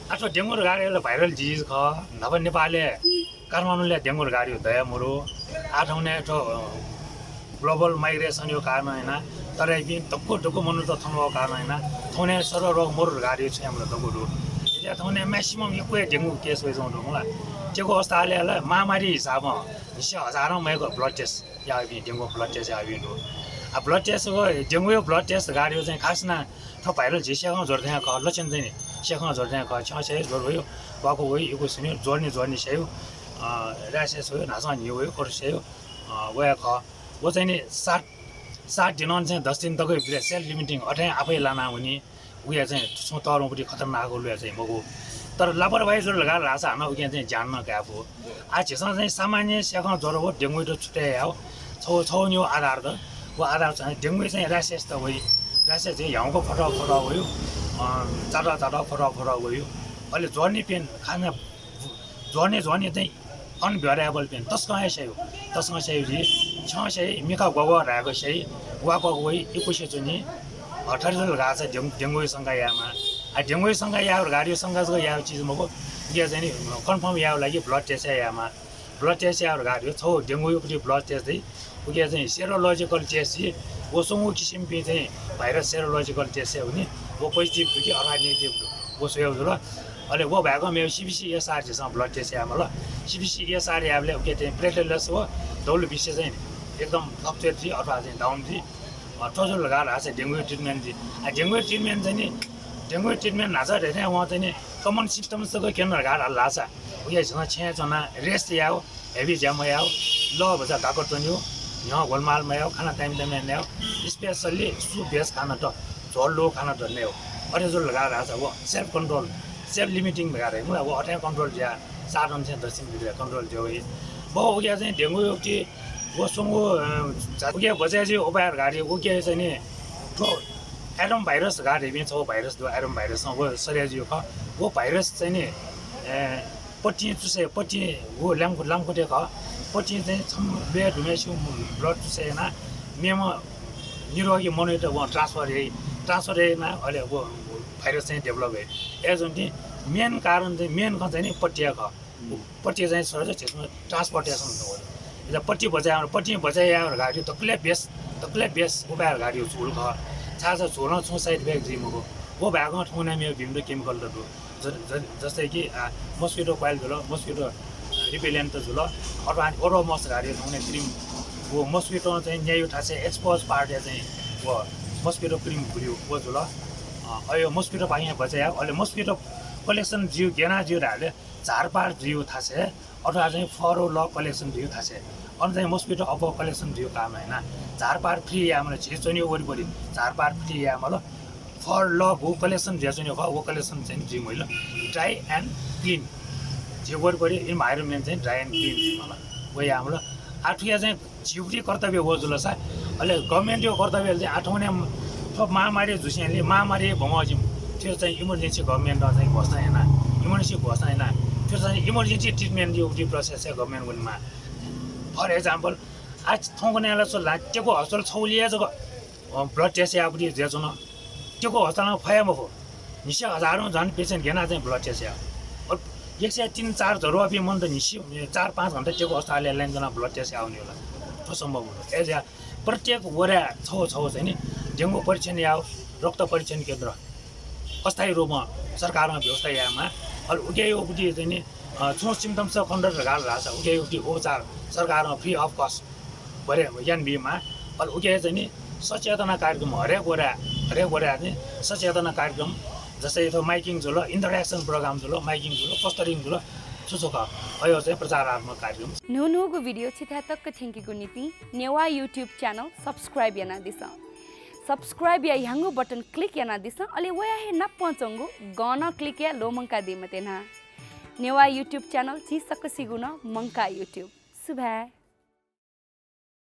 अथवा डेङ्गु गाडीले viral disease ख नभए नेपालले काठमाडौँले डेङ्गु गाडी दया मरो आठाउने ग्लोबल माइग्रेसन यो कारण होइन तर टक्को मनु त थम्बो कारण होइन थौने सर रोग मोर गाडी छ हाम्रो दगुरु या थौने म्याक्सिमम यो कोही डेङ्गु केस होइ जाउँ होला त्यो अवस्थाले महामारी हिसाबमा हजारौँ मैको ब्लड टेस्ट या डेङ्गु ब्लड टेस्ट या blood test dengue blood test गाडी चाहिँ खास न थ भाइरल झिस्याको जोड्दै ख लक्षण चाहिँ नि स्याखमा जोड्दै ख छ सय जोड भयो बाको हो यो सुन्यो जोड्ने स्यायो ऱ्यासेस हो नासा नि हो कोर्स स्यायो वया ख वो चाहिँ नि 7 दिन चाहिँ 10 दिन तक सेल्फ लिमिटिङ अठै आफै लाना हुने उयो चाहिँ तरुपट्टि खतरनाक लुया चाहिँ मगो तर लापरवाही जोड लगाएर रासा हान्न उयो चाहिँ जान्न गएको हो आजसँग चाहिँ सामान्य स्याखमा ज्वरो हो डेङ्गु त छुट्याए हो छौ नि आधार त वो आधार चाहिँ डेङ्गु चाहिँ ऱ्यासेस त भयो ऱ्यासेस चाहिँ हिउँको फटाउ भयो चाटा फटाउ भयो अहिले जोर्नी पेन खाना जोर्ने चाहिँ अनभ्यारेबल पेन तस्कहाँ स्यायो छ स्याई मिका गगो रहेको स्याई वाको गई 21 चुनी 18 लगाएको छ डेङ्गु सङ्घायामा डेङ्गु सङ्घाया गाडी सङ्घाजको या चिज मको यो चाहिँ नि कन्फर्म या लागि ब्लड टेस्ट यामा ब्लड टेस्ट या गाडी छौ डेङ्गुपट्टि ब्लड टेस्ट चाहिँ उयो चाहिँ सेरोलोजिकल टेस्ट चाहिँ ओसोङो किसिमको चाहिँ भाइरस सेरोलोजिकल टेस्ट चाहिँ हुने वो पोजिटिभ कि नेगेटिभ वो सोयो र अहिले वो भएको मेरो सिबिसिएसआर चाहिँ ब्लड टेस्ट यामा ल सिबिसिएसआर याले के चाहिँ प्लेटलेट्स हो डब्लु विषय चाहिँ एकदम फ्लक्चुएट चाहिँ अथवा चाहिँ डाउन चाहिँ टोजल लगाएर आएको छ डेङ्गु ट्रिटमेन्ट चाहिँ डेङ्गु ट्रिटमेन्ट चाहिँ नि डेङ्गु ट्रिटमेन्ट हाल्छ धेरै उहाँ चाहिँ नि कमन सिम्टम्सको केन्द्र लगाएर हाल्छ उयोसँग छेचना रेस्ट याओ हेभी ज्याम याओ ल भन्छ काको टन्यो यहाँ गोलमालमा आयो खाना टाइममा नै हो स्पेसल्ली सुप भेज खाना त झोल लो खाना त नै हो अरेजोल लगाएर आएको छ वो सेल्फ लिमिटिङ भएर अब अठाइ कन्ट्रोल ज्या 4 दिन चाहिँ 10 दिन कन्ट्रोल जो बहु उयो चाहिँ डेङ्गु कि वसुङो उयो बजाय चाहिँ उपायर गाडी उयो चाहिँ नि एडम भाइरस गाडी पनि छ भाइरस दो एडम भाइरस वो सरियाजियो ख वो भाइरस चाहिँ नि पट्टी चुसे पट्टी वो लामखुट्टे ख पट्टी चाहिँ बे ढुमेसु ब्लड चुसेना मेमा निरोगी मोनिटर वो ट्रान्सफर अहिले वो भाइरस चाहिँ डेभलप भयो एजुन चाहिँ मेन कारण चाहिँ मेन चाहिँ नि पट्टिया ख पट्टी चाहिँ सर त्यसमा ट्रान्सपोर्टेसन हो इधर पट्टी बजाया गाडी तक्ले बेस उपायर गाडी झुल ख छाछ झोल छु साइड ब्याग जिमको वो भएको ठाउँमा मेरो भिम्रो केमिकल त जस्तै कि मस्किटो कोइल झुल मस्किटो रिपेलेन्ट झुल अथवा ओरोमस गाडी ठाउँमा क्रिम वो मस्किटो चाहिँ न्याय उठा चाहिँ एक्सपोज पार्ट चाहिँ वो मस्किटो क्रिम भुल्यो वो झुल अहिले मस्किटो पाइँ बचायो अहिले मस्किटो कलेक्सन जिउ गेना जिउहरूले झारपात जिउ थाहा छ अथवा चाहिँ फरो ल कलेक्सन जिउ थाहा छ अनि चाहिँ मस्किटो अब कलेक्सन जिउ काम होइन झारपात फ्री यामा छेचोनी वरिपरि झारपात फ्री यामा ल फर ल हो कलेक्सन झेचोनी हो कलेक्सन चाहिँ जिउ मैले ड्राई एन्ड क्लिन जिउ वरिपरि इन्भाइरोमेन्ट चाहिँ ड्राई एन्ड क्लिन मलाई वो हाम्रो आठुया चाहिँ जिउटी कर्तव्य हो जुल छ अहिले गभर्मेन्ट यो कर्तव्यले चाहिँ आठौँ महामारी झुसियाले महामारी भमाजिम त्यो चाहिँ इमर्जेन्सी गभर्मेन्टमा चाहिँ घोषणा होइन इमर्जेन्सी घोषणा होइन त्यो चाहिँ इमर्जेन्सी ट्रिटमेन्ट यो प्रोसेस छ गभर्मेन्टमा फर एक्जाम्पल आज ठाउँको नाला सो लाटेको हस्पिटल छौलिया जब ब्लड टेस्ट यापट्टि जेचो न त्यो हस्पिटलमा फयामा हो निश्चय हजारौँ झन् पेसेन्ट घेना चाहिँ ब्लड टेस्ट या 103-4 जरो अभी मन त निश्चय 4-5 घन्टा त्यो हस्पिटलले लाइनजना ब्लड टेस्ट आउने होला त्यो सम्भव हो एज प्रत्येक वडा छौ चाहिँ नि डेङ्गु परीक्षण या रक्त परीक्षण केन्द्र अस्थायी रूपमा सरकारमा व्यवस्था यामा अहिले उकेपट्टि चाहिँ नि छो सिम्टम्स कन्डक्ट लगाएर रहेछ उकेपट्टि उपचार सरकारमा फ्री अफ कस्ट भरे एनबिमा अहिले उके चाहिँ नि सचेतना कार्यक्रम हरेक वडा चाहिँ सचेतना कार्यक्रम जस्तै यो माइकिङ झुल इन्टरेक्सन प्रोग्राम झुल माइकिङ झुल पोस्टरिङ झुल सुसुक अयो चाहिँ प्रचारात्मक कार्यक्रम नुनुगु भिडियो छिथातक्क थ्याङ्कीको नीति नेवा युट्युब च्यानल सब्सक्राइब याना दिस सब्सक्राइब या ह्यांगो बटन क्लिक याना दिस अले वया हे न पहुँचंगु गन क्लिक या लोमंका दिमतेना नेवा युट्युब च्यानल ची सक्क सिगुन मंका युट्युब सुभा